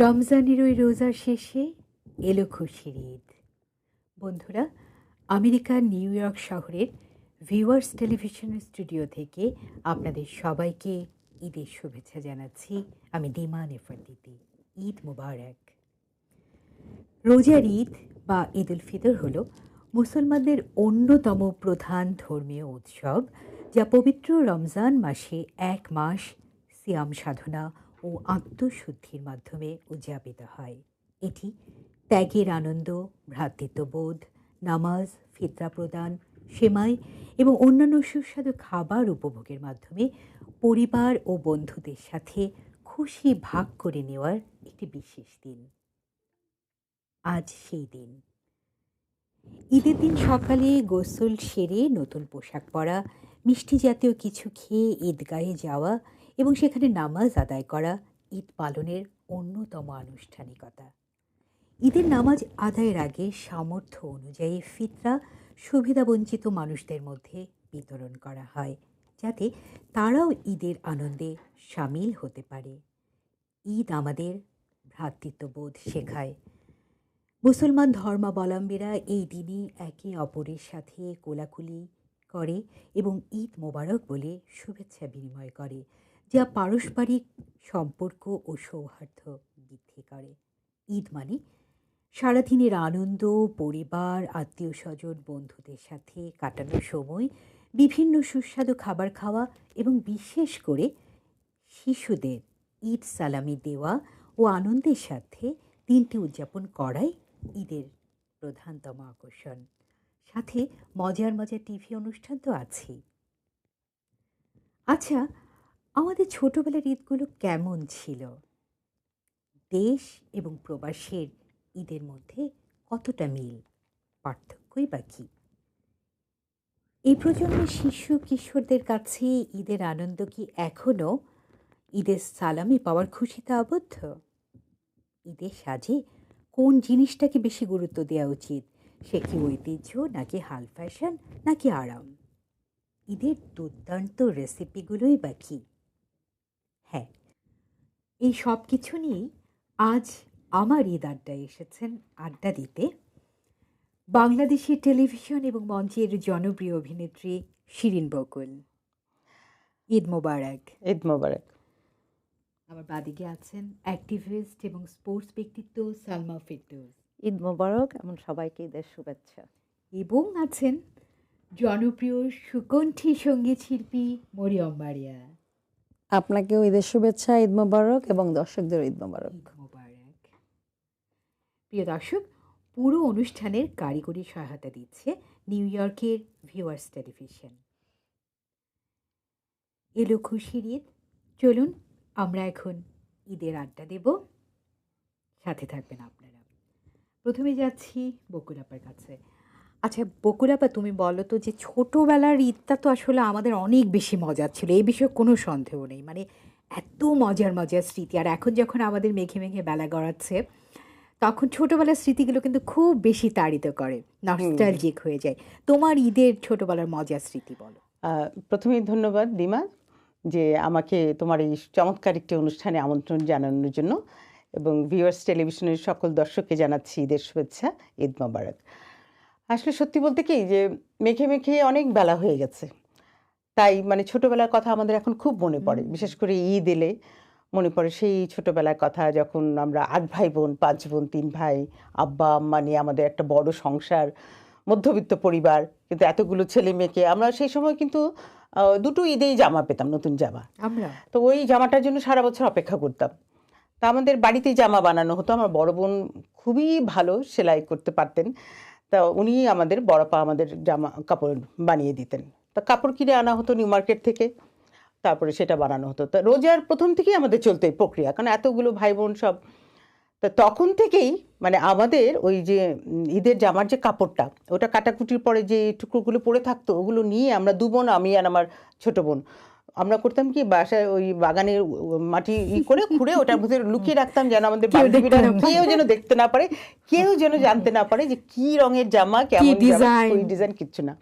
রমজানের ওই রোজার শেষে এলো খুশির ঈদ। বন্ধুরা, আমেরিকার নিউ ইয়র্ক শহরের ভিউয়ার্স টেলিভিশন স্টুডিও থেকে আপনাদের সবাইকে ঈদের শুভেচ্ছা জানাচ্ছি। আমি ডিমা নেফারদিতি। ঈদ মুবারক। রোজার ঈদ বা ঈদ উল ফিতর হল মুসলমানদের অন্যতম প্রধান ধর্মীয় উৎসব, যা পবিত্র রমজান মাসে এক মাস সিয়াম সাধনা ও আত্মশুদ্ধির মাধ্যমে উদযাপিত হয়। এটি ত্যাগের আনন্দ, ভ্রাতৃত্ববোধ, নামাজ, ফিতরা প্রদান, সেমাই এবং অন্যান্য সুস্বাদু খাবার উপভোগের মাধ্যমে পরিবার ও বন্ধুদের সাথে খুশি ভাগ করে নেওয়ার একটি বিশেষ দিন। আজ সেই দিন। ঈদের দিন সকালে গোসল সেরে নতুন পোশাক পরা, মিষ্টি জাতীয় কিছু খেয়ে ঈদগাহে যাওয়া এবং সেখানে নামাজ আদায় করা ঈদ পালনের অন্যতম আনুষ্ঠানিকতা। ঈদের নামাজ আদায়ের আগে সামর্থ্য অনুযায়ী ফিতরা সুবিধাবঞ্চিত মানুষদের মধ্যে বিতরণ করা হয়, যাতে তারাও ঈদের আনন্দে সামিল হতে পারে। ঈদ আমাদের ভ্রাতৃত্ববোধ শেখায়। মুসলমান ধর্মাবলম্বীরা এই দিনে একে অপরের সাথে কোলাকুলি করে এবং ঈদ মোবারক বলে শুভেচ্ছা বিনিময় করে, যা পারস্পরিক সম্পর্ক ও সৌহার্দ্য বৃদ্ধি করে। ঈদ মানে সারাদিনের আনন্দ, পরিবার, আত্মীয় স্বজন, বন্ধুদের সাথে কাটানোর সময়, বিভিন্ন সুস্বাদু খাবার খাওয়া এবং বিশেষ করে শিশুদের ঈদ সালামি দেওয়া ও আনন্দের সাথে দিনটি উদযাপন করাই ঈদের প্রধানতম আকর্ষণ। সাথে মজার মজার টিভি অনুষ্ঠান তো আছেই। আচ্ছা, আমাদের ছোটবেলার ঈদগুলো কেমন ছিল? দেশ এবং প্রবাসের ঈদের মধ্যে কতটা মিল, পার্থক্যই বা কী? এই প্রজন্মের শিশু কিশোরদের কাছে ঈদের আনন্দ কি এখনও ঈদের সালামি পাওয়ার খুশিতে আবদ্ধ? ঈদের সাজে কোন জিনিসটাকে বেশি গুরুত্ব দেওয়া উচিত? সে কি ঐতিহ্য, নাকি হাল ফ্যাশন, নাকি আরাম? ঈদের দুর্দান্ত রেসিপিগুলোই বা কী? হ্যাঁ, এই সব কিছু নিয়েই আজ আমার ঈদ আড্ডায় এসেছেন আড্ডা দিতে বাংলাদেশের টেলিভিশন এবং মঞ্চের জনপ্রিয় অভিনেত্রী শিরিন বকুল। ঈদ মোবারক। ঈদ মোবারক। আমার বাদিকে আছেন অ্যাক্টিভিস্ট এবং স্পোর্টস ব্যক্তিত্ব সালমা ফেরদৌস। ঈদ মোবারক এবং সবাইকে ঈদের শুভেচ্ছা। এবং আছেন জনপ্রিয় সুকণ্ঠী সঙ্গীত শিল্পী মরিয়ম মারিয়া। আপনাকেও ঈদের শুভেচ্ছা, ঈদ মোবারক এবং দর্শকদের ঈদ মোবারক। ঈদ মোবারক। প্রিয় দর্শক, পুরো অনুষ্ঠানের কারিগরি সহায়তা দিচ্ছে নিউ ইয়র্কের ভিউয়ার্স টেলিভিশন। এলো খুশির ঈদ। চলুন আমরা এখন ঈদের আড্ডা দেব, সাথে থাকবেন আপনারা। প্রথমে যাচ্ছি বকুল আপার কাছে। আচ্ছা বকুল আপা, তুমি বলো তো যে ছোটোবেলার ঈদটা তো আসলে আমাদের অনেক বেশি মজার ছিল, এই বিষয়ে কোনো সন্দেহ নেই। মানে এত মজার মজার স্মৃতি, আর এখন যখন আমাদের মেঘে মেঘে বেলা গড়াচ্ছে, তখন ছোটোবেলার স্মৃতিগুলো কিন্তু খুব বেশি তাড়িত করে, নস্টালজিক হয়ে যায়। তোমার ঈদের ছোটোবেলার মজার স্মৃতি বলো। প্রথমেই ধন্যবাদ ডিমা, যে আমাকে তোমার এই চমৎকার একটি অনুষ্ঠানে আমন্ত্রণ জানানোর জন্য, এবং ভিউয়ার্স টেলিভিশনের সকল দর্শককে জানাচ্ছি ঈদের শুভেচ্ছা, ঈদ মোবারক। আসলে সত্যি বলতে কি, যে মেঘে মেঘে অনেক বেলা হয়ে গেছে, তাই মানে ছোটোবেলার কথা আমাদের এখন খুব মনে পড়ে। বিশেষ করে ঈদ এলে মনে পড়ে সেই ছোটোবেলার কথা, যখন আমরা 8 ভাই বোন, 5 বোন, 3 ভাই, আব্বা আম্মা নিয়ে আমাদের একটা বড় সংসার, মধ্যবিত্ত পরিবার, কিন্তু এতগুলো ছেলে মেয়েকে আমরা সেই সময় কিন্তু দুটো ঈদেই জামা পেতাম, নতুন জামা। আমরা তো ওই জামাটার জন্য সারা বছর অপেক্ষা করতাম। তা আমাদের বাড়িতেই জামা বানানো হতো। আমার বড় বোন খুবই ভালো সেলাই করতে পারতেন, তা উনি আমাদের বড়পা আমাদের জামা কাপড় বানিয়ে দিতেন। তা কাপড় কিনে আনা হতো নিউ মার্কেট থেকে, তারপরে সেটা বানানো হতো। তা রোজার প্রথম থেকেই আমাদের চলতো এই প্রক্রিয়া, কারণ এতগুলো ভাই বোন সব। তা তখন থেকেই মানে আমাদের ওই যে ঈদের জামার যে কাপড়টা, ওটা কাটাকুটির পরে যে টুকরোগুলো পড়ে থাকতো, ওগুলো নিয়ে আমরা 2 বোন, আমি আর আমার ছোট বোন, আমরা করতাম কি, বাসায় ওই বাগানের মাটি করে খুঁড়ে ওটার ভিতরে লুকিয়ে রাখতাম, যেন আমাদের বান্ধবীরা কেউ যেন দেখতে না পারে, কেউ যেন জানতে না পারে যে কি রঙের জামা, কেমন জামা, ওই ডিজাইন কিচ্ছু না।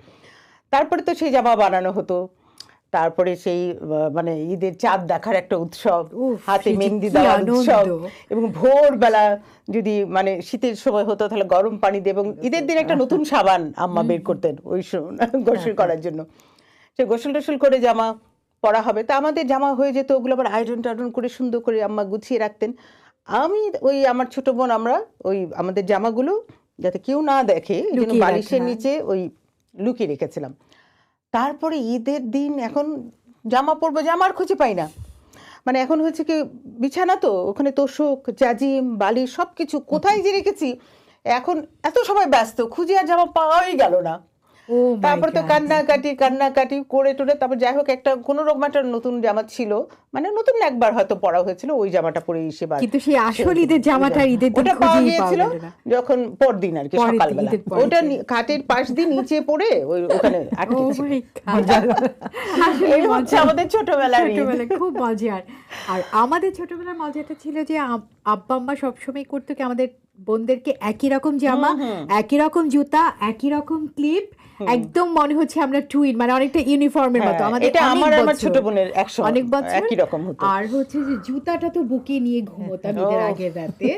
তারপরে তো সেই জামা বানানো হতো। তারপরে সেই মানে ঈদের চাঁদ দেখার একটা উৎসব, উফ, হাতে সে যে মেহেন্দি কি দেওয়ার আনন্দ। উৎসব, এবং ভোরবেলা যদি মানে শীতের সময় হতো তাহলে গরম পানি দিয়ে, এবং ঈদের দিন একটা নতুন সাবান আম্মা বের করতেন ওই গোসল করার জন্য। সে গোসল টোসল করে জামা পরা হবে, তা আমাদের জামা হয়ে যেত, ওগুলো আবার আয়রন টায়রন করে সুন্দর করে আম্মা গুছিয়ে রাখতেন। আমি ওই আমার ছোট বোন আমরা ওই আমাদের জামাগুলো যাতে কেউ না দেখে এই জন্য লুকিয়ে বালিশের রাখা। নিচে ওই লুকিয়ে রেখেছিলাম। তারপরে ঈদের দিন এখন জামা পরবো, জামার খুঁজে পাই না। মানে এখন হচ্ছে কি বিছানা তো ওখানে তোষক জাজিম বালিশ সবকিছু কোথায় যে রেখেছি, এখন এত সবাই ব্যস্ত খুঁজে আর জামা পাওয়াই গেল না। ও মাই তারপরে তো গড। কান্নাকাটি করে টোরে, তারপর যাই হোক একটা কোনো রকম একটা নতুন জামা ছিল, মানে নতুন একবার হয়তো পরা হয়েছিল, ওই জামাটা পরে সেবার কিন্তু সেই আসল ঈদের জামাটা ঈদের দিন ওটা পাওয়া খুঁজেই গিয়েছিল পাওয়া গেল না। যখন পরদিন আর কি পরের দিন, সকালবেলা, ঈদের পরের ওটা দিন। খাটের পাশ দিয়ে নিচে পড়ে ওই ওখানে ও আটকে ছিল। মাই গড। আসলে এই হচ্ছে মজা। আমাদের ছোটবেলার ঈদ। ছোটবেলায় খুব মজার। আর আমাদের ছোটবেলার মজাটা ছিল যে আব্বা আম্মা সবসময় করতো কি আমাদের বোনদেরকে একই রকম জামা, একই রকম জুতা, একই রকম ক্লিপ, একদম মনে হচ্ছে আমরা টুইন, মানে অনেকটা ইউনিফর্মের মতো। হ্যাঁ, আমাদের এটা অনেক আমার বছর, ছোট বোনের একসময় অনেক বছর একই রকম হতো। আর হচ্ছে যে জুতাটা তো বুকে নিয়ে ঘুমোতাম ঈদের আগের রাতে,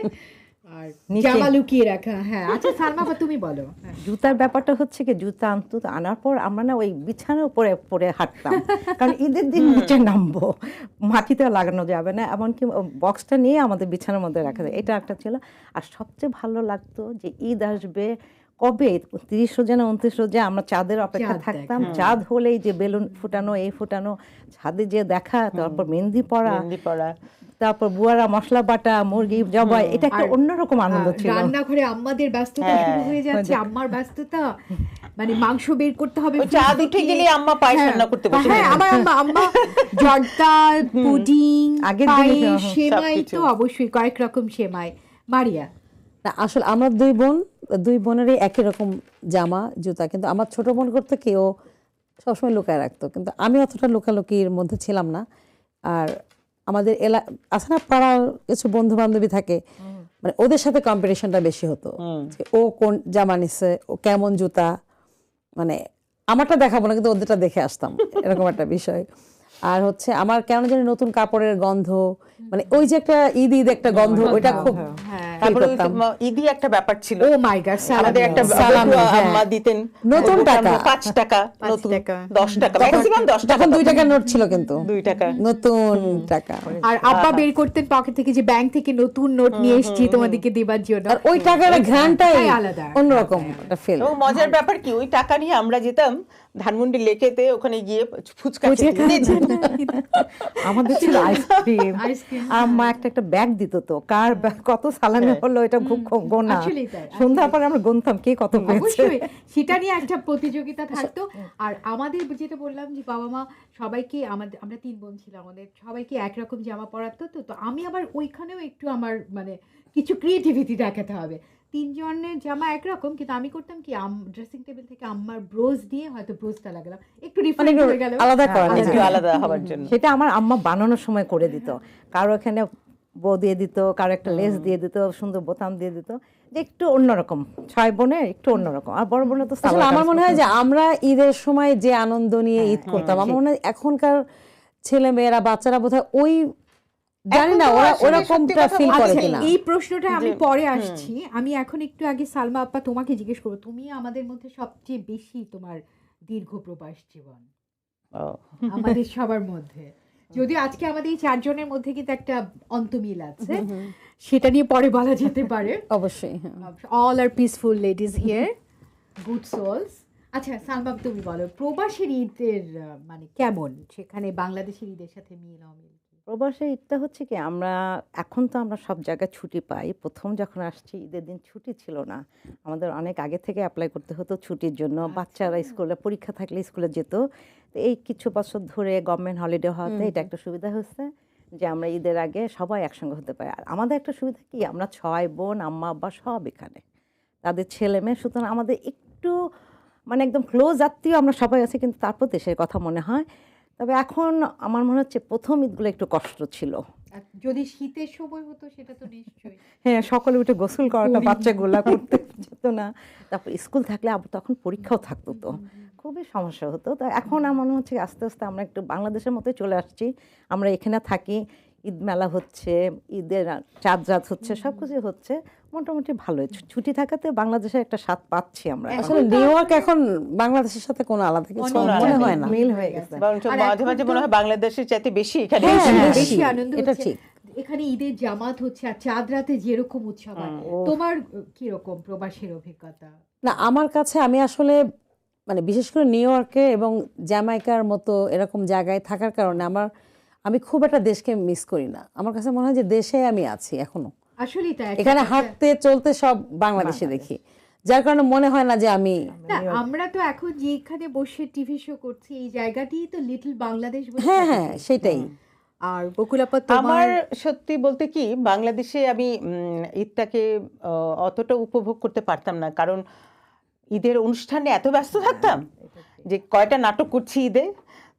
আর নিচে। জামা লুকিয়ে রাখা। হ্যাঁ, আচ্ছা সালমা আপা তুমি বলো। হ্যাঁ। জুতার ব্যাপারটা হচ্ছে কি জুতা আনতো, তো আনার পর আমরা না ওই বিছানার উপরে পরে হাঁটতাম, কারণ ঈদের দিন নিচে নামবো, মাটিতে লাগানো যাবে না, এমনকি বক্সটা নিয়ে আমাদের বিছানার মধ্যে রাখা যায়, এটা একটা ছিল। আর সবচেয়ে ভালো লাগতো যে ঈদ আসবে কবে, 30 রোজা না 29 রোজা, আমরা চাঁদের অপেক্ষা চাঁদ থাকতাম। দেখা। চাঁদ হলেই যে বেলুন ফুটানো, এই ফুটানো, ছাদে যে দেখা, তারপর মেহেন্দি পরা, মেহেন্দি পরা, তারপর বুয়ারা মশলা বাটা, মুরগি জবাই, এটা একটা আর অন্যরকম আনন্দ ছিল। রান্নাঘরে আম্মাদের ব্যস্ততা হ্যাঁ, শুরু হয়ে যাচ্ছে, আম্মার ব্যস্ততা, মানে মাংস বের করতে হবে ওই ফ্রিজ চাঁদ থেকে। উঠে গেলে আম্মা পায়েস হ্যাঁ, রান্না করতে বসে হ্যাঁ, যেতেন। আমার আম্মা জর্দা, পুডিং, আগের দিনে পায়েস, সব সেমাই, সবকিছু। তো অবশ্যই কয়েক রকম সেমাই। মারিয়া, না আসলে আমরা দুই বোনেরই একই রকম জামা জুতা, কিন্তু আমার ছোট বোন করতে কি ও সবসময় লুকায় রাখতো, কিন্তু আমি অতটা লুকালুকির মধ্যে ছিলাম না। আর আমাদের আছে না পাড়ার কিছু বন্ধু বান্ধবী থাকে, মানে ওদের সাথে কম্পিটিশনটা বেশি হতো, যে ও কোন জামা নিচ্ছে, ও কেমন জুতা, মানে আমারটা দেখাবো না কিন্তু ওদেরটা দেখে আসতাম, এরকম একটা বিষয়। আর হচ্ছে আমার কেন জানি নতুন কাপড়ের গন্ধ, মানে ওই যে একটা ঈদ একটা গন্ধ, ওইটা খুব হ্যাঁ। feel তারপরে ওই করতাম। ঈদি একটা ব্যাপার ছিল, ও মাই গড, আমাদের একটা সালামি, বটুয়া হ্যাঁ। আম্মা দিতেন, নতুন ওই টাকা। 5 টাকা, নতুন টাকা। 10 টাকা, ম্যাক্সিমাম 10 টাকা, তখন 2 টাকার নোট ছিল কিন্তু 2 টাকা। নতুন টাকা। আর আব্বা বের করতেন পকেট থেকে যে ব্যাংক থেকে নতুন নোট নিয়ে এসেছি তোমাদেরকে দেবার জন্য। আর ওই টাকার ঘ্রাণটাই টাকাই আলাদা। অন্যরকম একটা ফিল। এবং মজার ব্যাপার কি ওই টাকা নিয়ে আমরা যেতাম ধানমন্ডি লেকেতে, ওখানে গিয়ে ফুচকা খেতে যেতাম। আমাদের ছিল আইসক্রিম, আইসক্রিম, আর মা একটা ব্যাগ দিত, তো কার কত সালামি হলো এটা গোনা, আসলেই তাই, সন্ধ্যার পরে আমরা গুনতাম কে কত পেয়েছে। অবশ্যই সেটা নিয়ে একটা প্রতিযোগিতা থাকতো। আর আমাদের যেটা বললাম যে বাবা মা সবাইকে, আমরা 3 বোন ছিলাম, আমাদের সবাইকে একরকম জামা পরাতো, তো আমি আবার ওইখানেও একটু আমার মানে কিছু ক্রিয়েটিভিটি দেখাতে হবে। 3 জনের জামা একরকম, কিন্তু আমি করতাম কি ড্রেসিং টেবিল থেকে আম্মার ব্রোজ দিয়ে হয়তো ব্রোজটা লাগালাম, একটু ডিফারেন্ট হয়ে গেল। আলাদা করা হ্যাঁ, একটু আলাদা হওয়ার জন্য। সেটা আমার আম্মা বানানোর সময় করে দিত, কারো এখানে বো দিয়ে দিত, কারো একটা লেস দিয়ে দিত, সুন্দর বোতাম দিয়ে দিত, যে একটু অন্যরকম, 6 বোনের একটু অন্যরকম। আর বড় বোনের তো আসলে সালোয়ার আমার কামিজ মনে হয় যে আমরা ঈদের সময় যে আনন্দ নিয়ে ঈদ করতাম, আমার মনে হয় এখনকার ছেলে মেয়েরা বাচ্চারা বোধহয় ওই জানি না এখন তো ওরা আসলে সত্যি ওরকমটা কথা ফিল করে আচ্ছা, কিনা। এই প্রশ্নটা আমি পরে আসছি। আমি এখন একটু আগে সালমা আপা তোমাকে জিজ্ঞেস করবো, তুমি আমাদের মধ্যে সবচেয়ে বেশি তোমার দীর্ঘ প্রবাস জীবন ও, আমাদের সবার মধ্যে, যদিও আজকে আমাদের এই 4 জনের মধ্যে কিন্তু একটা অন্তমিল আছে, সেটা নিয়ে পরে বলা যেতে পারে। অবশ্যই হ্যাঁ। All are peaceful ladies here, good souls. আচ্ছা সালমা তুমি বলো, প্রবাসের ঈদের মানে কেমন, সেখানে বাংলাদেশের ঈদের সাথে মিল অমিল? প্রবাসে ঈদটা হচ্ছে কি, আমরা এখন তো আমরা সব জায়গায় ছুটি পাই, প্রথম যখন আসছি ঈদের দিন ছুটি ছিল না, আমাদের অনেক আগে থেকে অ্যাপ্লাই করতে হতো ছুটির জন্য। বাচ্চারা স্কুলে পরীক্ষা থাকলে স্কুলে যেত। তো এই কিছু বছর ধরে গভর্নমেন্ট হলিডে হওয়াতে এটা একটা সুবিধা হচ্ছে যে আমরা ঈদের আগে সবাই একসঙ্গে হতে পারি। আর আমাদের একটা সুবিধা কি, আমরা 6 বোন, আম্মা আব্বা সব এখানে, তাদের ছেলে মেয়ে, সুতরাং আমাদের একটু মানে একদম ক্লোজ আত্মীয় আমরা সবাই আছি, কিন্তু তারপর দেশের কথা মনে হয়। তবে এখন আমার মনে হচ্ছে প্রথম ঈদগুলো একটু কষ্ট ছিল। আর যদি শীতের সময় হতো সেটা তো নিশ্চয়ই। হ্যাঁ, সকালে উঠে গোসল করাটা বাচ্চাগুলা করতে যেত না। তারপর স্কুল থাকলে আবার তখন পরীক্ষাও থাকতো, তো খুবই সমস্যা হতো। তো এখন আমার মনে হচ্ছে আস্তে আস্তে আমরা একটু বাংলাদেশের মতোই চলে আসছি। আমরা এখানে থাকি, ঈদ মেলা হচ্ছে, ঈদের চাঁদ রাত হচ্ছে, সব কিছুই হচ্ছে, মোটামুটি ভালোই। ছুটি থাকাতে বাংলাদেশের একটা স্বাদ পাচ্ছি আমরা এখন। আসলে নিউ ইয়র্ক এখন বাংলাদেশের সাথে কোনো আলাদা কিছু অনেক মনে আলাদা হয় না। মিল হয়ে গেছে। বরঞ্চ আর মাঝে এখন মাঝে তো- মনে হয় বাংলাদেশের চাইতে বেশি এখানে হ্যাঁ, বেশি। বেশি। বেশি আনন্দ এটা হচ্ছে। ঠিক। এখানে ঈদের জামাত হচ্ছে আর চাঁদ রাতে যেরকম উৎসব হয়, তোমার কি রকম প্রবাসের অভিজ্ঞতা? না, আমার কাছে আমি আসলে মানে বিশেষ করে নিউ ইয়র্কে এবং জ্যামাইকার মতো এরকম জায়গায় থাকার কারণে আমি খুব একটা দেশকে মিস করি না। আমার কাছে মনে হয় যে দেশে আমি আছি এখনো। আসলেই তাই। এখানে হাঁটতে চলতে সব বাংলাদেশে দেখি, যার কারণে মনে হয় না যে আমি না, আমরা তো এখন যেখানে বসে টিভি শো করছি এই জায়গাটি তো লিটল বাংলাদেশ বলে হ্যাঁ কথা হ্যাঁ বলছি। সেটাই। আর বকুলাপা আমার তোমার সত্যি বলতে কি বাংলাদেশে আমি ঈদটাকে অতটা উপভোগ করতে পারতাম না, কারণ ঈদের অনুষ্ঠানে এত ব্যস্ত থাকতাম যে কয়টা নাটক করছি ঈদে,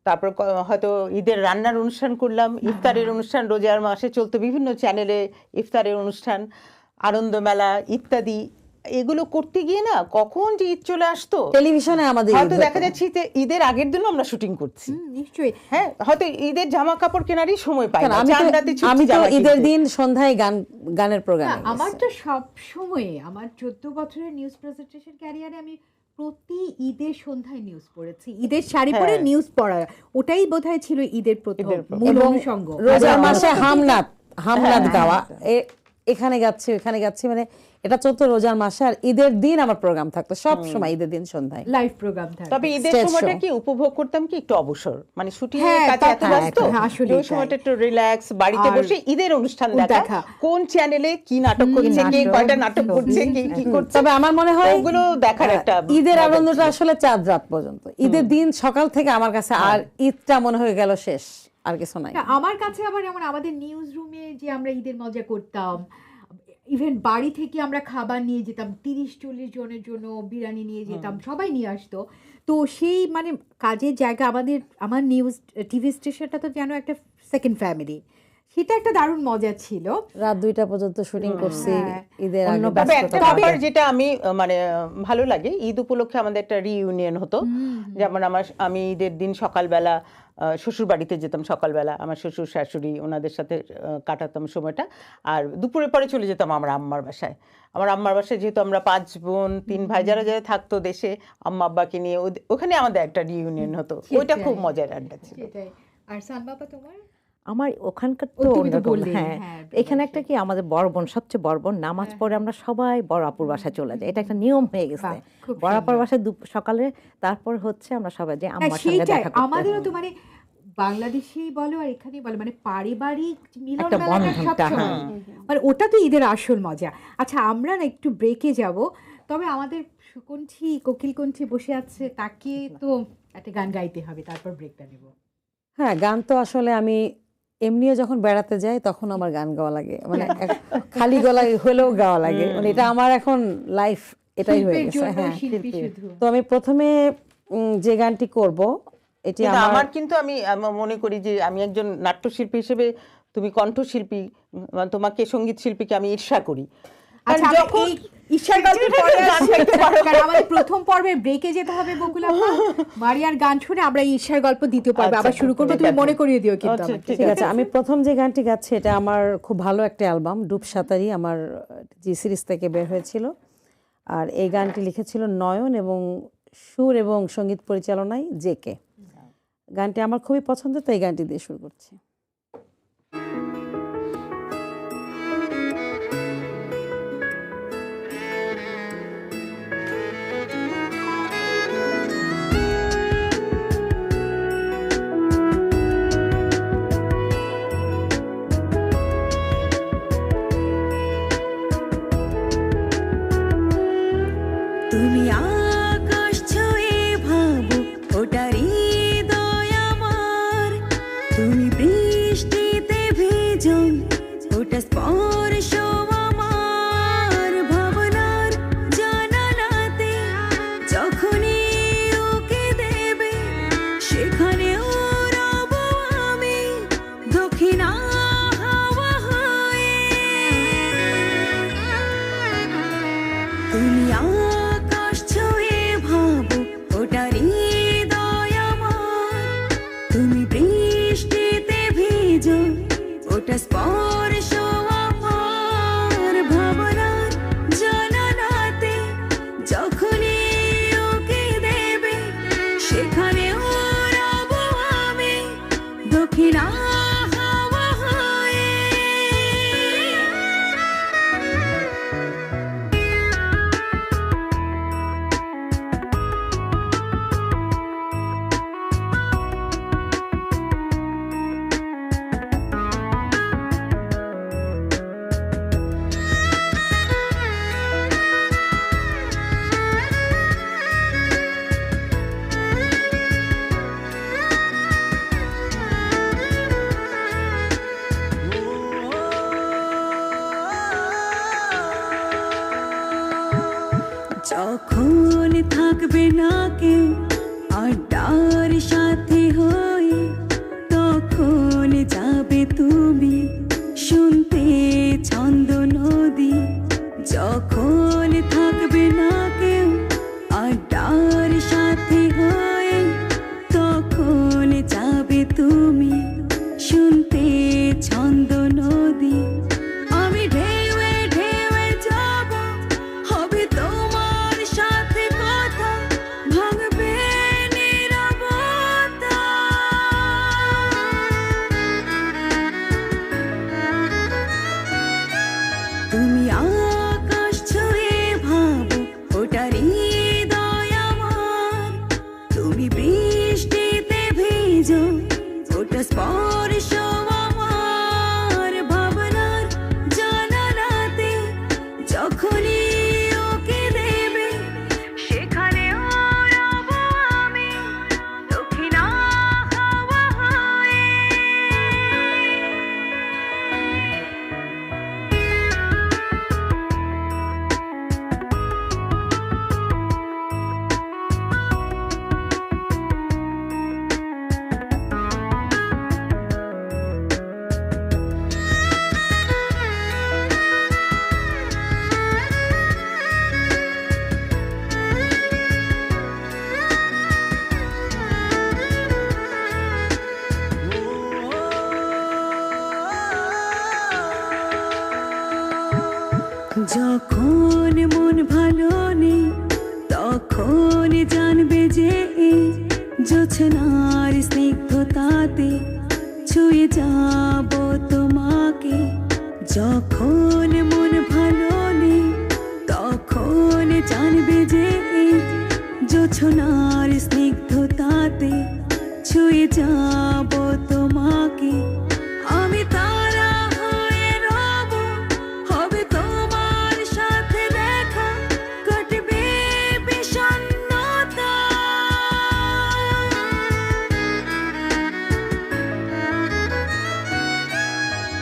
তারপর হয়তো ঈদের রান্নার অনুষ্ঠান করলাম, ইফতারের অনুষ্ঠান রোজার মাসে চলতো বিভিন্ন চ্যানেলে, ইফতারের অনুষ্ঠান, আনন্দ মেলা ইত্যাদি, এগুলো করতে গিয়ে না কখন যে ঈদ চলে আসতো, টেলিভিশনে আমাদের হয়তো ঈদ দেখা হতো। যাচ্ছে ঈদের আগের দিনও আমরা শুটিং করছি। নিশ্চয়ই হ্যাঁ, হয়তো ঈদের জামা কাপড় কেনারই সময় পাই কারণ না, চাঁদ রাতে ছুটছি আমি তো জামা ঈদের কিনতে। দিন সন্ধ্যায় গানের না, প্রোগ্রাম। আমার তো সব সময়ে আমার 14 বছরের নিউজ প্রেজেন্টেশন ক্যারিয়ারে আমি প্রতি ঈদের সন্ধ্যায় নিউজ পড়েছি, ঈদের শাড়ি পরে হ্যাঁ। নিউজ পড়া, ওটাই বোধহয় ছিল ঈদের প্রথম ঈদের প্রথম। মূল এবং অনুষঙ্গ। রোজার আর মাসে হামনাত হ্যাঁ, গাওয়া, এখানে যাচ্ছি ওখানে যাচ্ছি, মানে এটা চলতো রোজার মাসে। আর ঈদের দিন আমার প্রোগ্রাম থাকতো সব সময়, ঈদের দিন সন্ধ্যায়। লাইভ প্রোগ্রাম থাকে। তবে ঈদের Stage সময়টা show। কি উপভোগ করতাম কি একটু অবসর, মানে শুটিং এর হ্যাঁ, কাজে তা এত তো ব্যস্ত, হ্যাঁ, আসলেই ওই সময়টা একটু রিল্যাক্স বাড়িতে আর বসে ঈদের অনুষ্ঠান দেখা, দেখা। কোন চ্যানেলে কি নাটক করছে, কে নাটক, কয়টা নাটক ছবি, করছে, কে কি করছে, তবে আমার মনে হয় ওগুলো দেখার একটা ঈদের মজা আনন্দটা ছিল। আসলে চাঁদ রাত পর্যন্ত। ঈদের দিন সকাল থেকে আমার কাছে আর ঈদটা মনে হয়ে গেল শেষ, আর কিছু নাই। না, আমার কাছে আবার যেমন আমাদের নিউজ রুমে যে আমরা ঈদের মজা করতাম, ইভেন বাড়ি থেকে আমরা খাবার নিয়ে যেতাম, 30-40 জনের জন্য বিরিয়ানি নিয়ে যেতাম, সবাই নিয়ে আসতো। তো সেই মানে কাজের জায়গা আমার নিউজ টিভি স্টেশনটা তো যেন একটা সেকেন্ড ফ্যামিলি, সেটা একটা দারুণ মজা ছিল। রাত 2টা পর্যন্ত শুটিং করছি হ্যাঁ। ঈদের অন্য আগে। তবে ব্যস্ততা একটা থাকে। ব্যাপার যেটা আমি মানে ভালো লাগে, ঈদ উপলক্ষে আমাদের একটা রিইউনিয়ন হতো। যেমন আমি ঈদের দিন সকালবেলা শ্বশুর বাড়িতে যেতাম, সকালবেলা আমার শ্বশুর শাশুড়ি ওনাদের সাথে কাটাতাম সময়টা, আর দুপুরে পরে চলে যেতাম আমরা আম্মার বাসায়। আমার আম্মার বাসায় যেহেতু আমরা 5 বোন 3 ভাই যারা যারা থাকতো দেশে, আম্মা আব্বাকে নিয়ে ওখানে আমাদের একটা রিইউনিয়ন হতো, ওইটা খুব মজার আড্ডা ছিল। সেটাই। আর সান বাবা তোমার? আমার ওখানকার ও, তো তুমি তো অন্যরকম, বললে, হ্যাঁ। হ্যাঁ, এখানে একটা কি আমাদের বড় বোন, সবচেয়ে বড় বোন নামাজ পড়ে আমরা সবাই বড় আপুর বাসায় চলে যাই, এটা একটা নিয়ম হয়ে গেছে। বাহ, খুব বড় আপুর সুন্দর। বাসায় সকালে, তারপর হচ্ছে আমরা সবাই যে হ্যাঁ, আম্মার সঙ্গে সেইটাই দেখা করতে। আমাদেরও তো মানে বাংলাদেশেই বলো আর এখানেই বলো, মানে পারিবারিক মিলন একটা মেলাটা বন্ধনটা, সবসময়, হ্যাঁ। মানে ওটা তো ঈদের আসল মজা। আচ্ছা, আমরা না একটু ব্রেকে যাব, তবে আমাদের সুকণ্ঠী কোকিলকণ্ঠী বসে আছে, তাকে তো একটা গান গাইতে হবে, তারপর ব্রেকটা নেব। হ্যাঁ, গান তো আসলে আমি এমনিও যখন বেড়াতে যাই তখন আমার গান গাওয়া লাগে, মানে খালি গলা হলেও গাওয়া লাগে, মানে এটা আমার এখন লাইফ, এটাই হয়ে শিল্পের গেছে। জন্য হ্যাঁ, শিল্পী শুধু। তো আমি প্রথমে যে গানটি করব এটি কিন্তু আমার আমার কিন্তু আমি মনে করি যে আমি একজন নাট্যশিল্পী হিসেবে, তুমি কণ্ঠশিল্পী, তোমাকে সঙ্গীত শিল্পীকে আমি ঈর্ষা করি। আচ্ছা, কারণ আমি যখন এই ঈর্ষার গল্পের পরে গান আসি, গাইতে পারো। কারণ আমাদের প্রথম পর্বের ব্রেকে যেতে হবে বকুল আপা। মারিয়ার গান শুনে আমরা এই ঈর্ষার গল্প দ্বিতীয় পর্বে আচ্ছা, আবার শুরু করবো, ঠিক তুমি আছে। মনে করিয়ে দিও কিন্তু আচ্ছা, আমাকে। ঠিক আছে। আমি প্রথম যে গানটি গাচ্ছি এটা আমার খুব ভালো একটা অ্যালবাম, ডুব সাঁতারি, আমার জি সিরিজ থেকে বের হয়েছিল। আর এই গানটি লিখেছিল নয়ন এবং সুর এবং সঙ্গীত পরিচালনায় জেকে। গানটি আমার খুবই পছন্দের, তাই গানটি দিয়ে শুরু করছি। তুমি আকাশ ছুঁয়ে ভাবো ওটার হৃদয় আমার, তুমি বৃষ্টিতে ভেজো ওটা স্পর্শ আমার, ভাবনার জানালাতে যখনই ওকে দেবে সেখানেও রব আমি দক্ষিণা হাওয়া হয়ে। তুমি আকাশ ছুঁয়ে ভাবো ওটার দক্ষিণা হাওয়া হয়ে। যখন থাকবে না কেউ আড্ডার সাথে হয়ে, তখন যাবে তুমি শুনতে ছন্দ নদী। যখন থাকবে না কেউ আড্ডার সাথে হয়ে, তখন যাবে তুমি শুনতে ছন্দ নদী। আমি ঢেউয়ে ঢেউয়ে যাব, হবে তোমার সাথে কথা, ভাঙবে নীরবতা। তুমি আকাশ ছুঁয়ে ভাবো, ওটা হৃদয় আমার। তুমি বৃষ্টিতে ভিজো, ওটা স্পর্শ আমার। ভাবনার জানালাতে যখনই ওকে দেবে, সেখানে রব আমি দক্ষিণা হাওয়া হয়ে। যখন মন ভালো নেই, তখন জানবে যে এই জোছনার স্নিগ্ধতাতে ছুঁয়ে যাব তোমাকে। যখন মন ভালো নেই, তখন জানবে যে এই জোছনার স্নিগ্ধতাতে ছুঁয়ে যাব তোমাকে। আমি তারা হয়ে রব, হবে তোমার সাথে দেখা, কাটবে বিষণ্ণতা।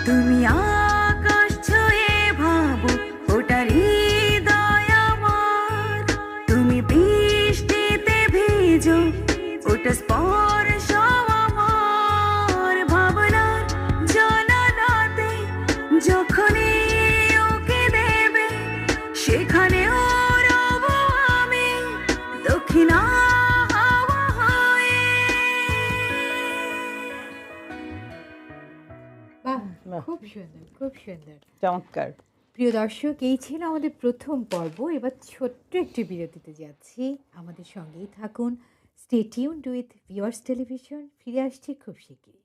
তুমি আকাশ ছুঁয়ে ভাবো, ওটা হৃদয় আমার। তুমি বৃষ্টিতে ভিজো, ওটা স্পর্শ আমার। ভাবনার জানালাতে যখনই ওকে দেবে, সেখানে রব আমি দক্ষিণা হাওয়া হয়ে। বাহ, খুব সুন্দর, খুব সুন্দর। চমৎকার। প্রিয় দর্শক, এই ছিল আমাদের প্রথম পর্ব। এবার ছোট্ট একটি বিরতিতে যাচ্ছি, আমাদের সঙ্গেই থাকুন। Stay tuned with viewers television. ফিরে আসছি খুব শীঘ্রই।